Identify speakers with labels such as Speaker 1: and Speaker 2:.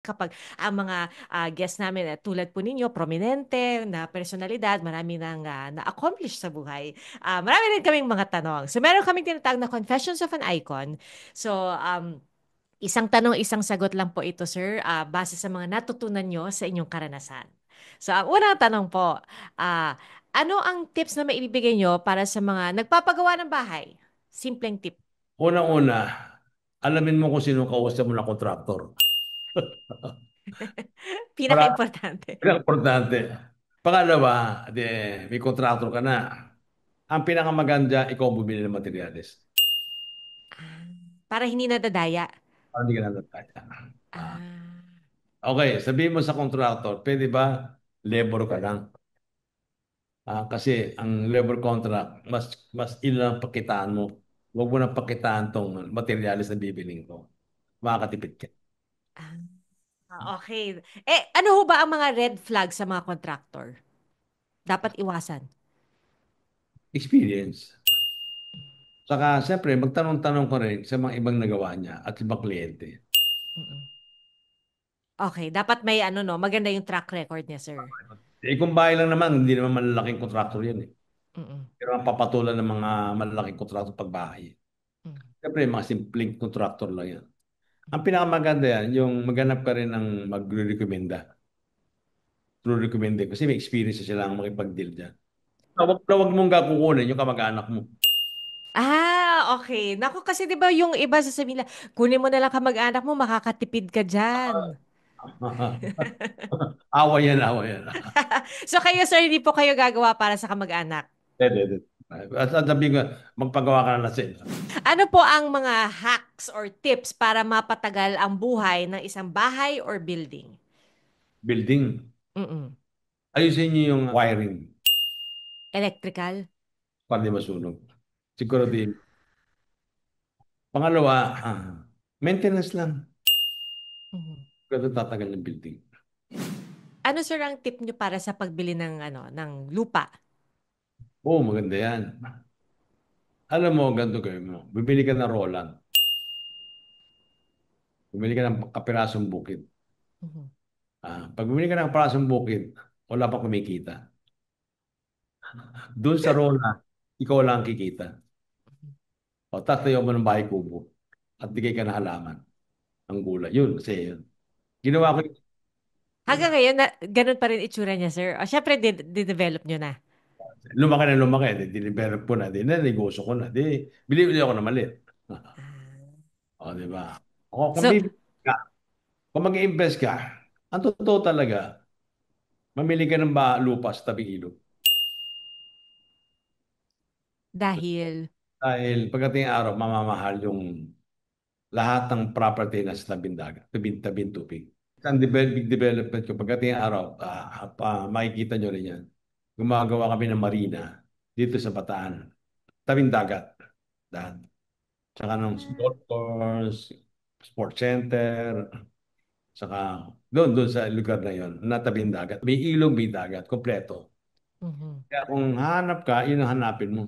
Speaker 1: kapag ang mga guests namin tulad po ninyo, prominente na personalidad, marami nang na-accomplish sa buhay. Marami rin kaming mga tanong. So meron kaming tinatawag na Confessions of an Icon. So isang tanong, isang sagot lang po ito, sir, base sa mga natutunan nyo sa inyong karanasan. So ang unang tanong po, ano ang tips na maibibigay nyo para sa mga nagpapagawa ng bahay? Simpleng tip.
Speaker 2: Unang-una, alamin mo kung sino kausap mo na kontraktor. Para
Speaker 1: Pinaka-importante.
Speaker 2: importante. Pangalawa, di, may kontraktor ka na. Ang pinakamaganda, ikaw bumili ng materyales.
Speaker 1: Ah, para hindi nadadaya.
Speaker 2: Para hindi ka natataya. Ah,
Speaker 1: Ah,
Speaker 2: okay, sabihin mo sa kontraktor, pwede ba labor ka lang? Kasi ang labor contract, mas ilan ang pakitaan mo. Huwag mo nang pakitaan tong materyales na bibiling ko. Makakatipid ka.
Speaker 1: ah, okay. Ano ho ba ang mga red flags sa mga contractor? Dapat iwasan.
Speaker 2: Experience. Saka, siyempre, magtanong-tanong ko rin sa mga ibang nagawa niya at ibang kliyente.
Speaker 1: Mm-mm. Okay, dapat may ano no, maganda yung track record niya, sir.
Speaker 2: Kung bahay lang naman, hindi naman malalaking kontraktor yan eh.
Speaker 1: Mm-mm.
Speaker 2: Pero ang papatulan ng mga malalaking kontraktor pag bahay.
Speaker 1: Mm.
Speaker 2: Siyempre, mga simpleng kontraktor lang yan. Ang pinakamaganda yan, yung maghanap ka rin ng magre-recommenda. True recommended kasi may experience na sila ang makipag-deal dyan. Wag mong kukunin yung kamag-anak mo.
Speaker 1: Okay. Naku, kasi 'di ba yung iba sasabihin nila, kunin mo na lang kamag-anak mo, makakatipid ka diyan.
Speaker 2: Awa yan, awa yan.
Speaker 1: So kayo, sir, hindi po kayo gagawa para sa kamag-anak.
Speaker 2: Hindi, hindi. At sabihin ko, magpagawa ka na lang sila.
Speaker 1: Ano po ang mga hacks or tips para mapatagal ang buhay ng isang bahay or building?
Speaker 2: Building.
Speaker 1: Mm-mm.
Speaker 2: Ayusin niyo yung wiring
Speaker 1: Electrical?
Speaker 2: para di masunog. Siguro di. Pangalawa, maintenance lang.
Speaker 1: Mhm.
Speaker 2: Ganun tatagal ng building.
Speaker 1: Ano, sir, ang tip nyo para sa pagbili ng ano, ng lupa?
Speaker 2: Oo, maganda yan. Alam mo, ganito gawin mo. Bibili ka ng Roland. Bumili ka ng kapirasong bukid.
Speaker 1: Mhm.
Speaker 2: Pag bumili ka ng kapirasong bukid, wala pa kumikita. Doon sa Roland, ikaw lang ang kikita. O tatayo mo ng bahay kubo at bigay ka ng halaman. Ang gulay. Yun, kasi yun. Ginawa ko yun.
Speaker 1: Hanggang ngayon, ganun pa rin itsura niya, sir. O, syempre, di-develop nyo na.
Speaker 2: Lumaki na lumaki. Dinevelop ko na. Di na, negosyo ko na. Di, bili ako na maliit.
Speaker 1: Ah.
Speaker 2: O, di ba? O, kung
Speaker 1: So,
Speaker 2: bibili ka, kung mag-invest ka, ang totoo talaga, mamili ka ng lupa sa tabi ilog.
Speaker 1: dahil,
Speaker 2: Dahil pagdating ng araw, mamamahal yung lahat ng property na sa tabing dagat, tabing tubig. Ang big development ko, pagdating ng araw, makikita nyo rin yan. Gumagawa kami ng marina dito sa Bataan, tabing dagat. Dahil, tsaka ng golf course, sports center, tsaka doon sa lugar na yon, na tabing dagat. May ilog, may dagat, kompleto.
Speaker 1: mhm.
Speaker 2: Kaya kung hanap ka, yun ang hanapin mo.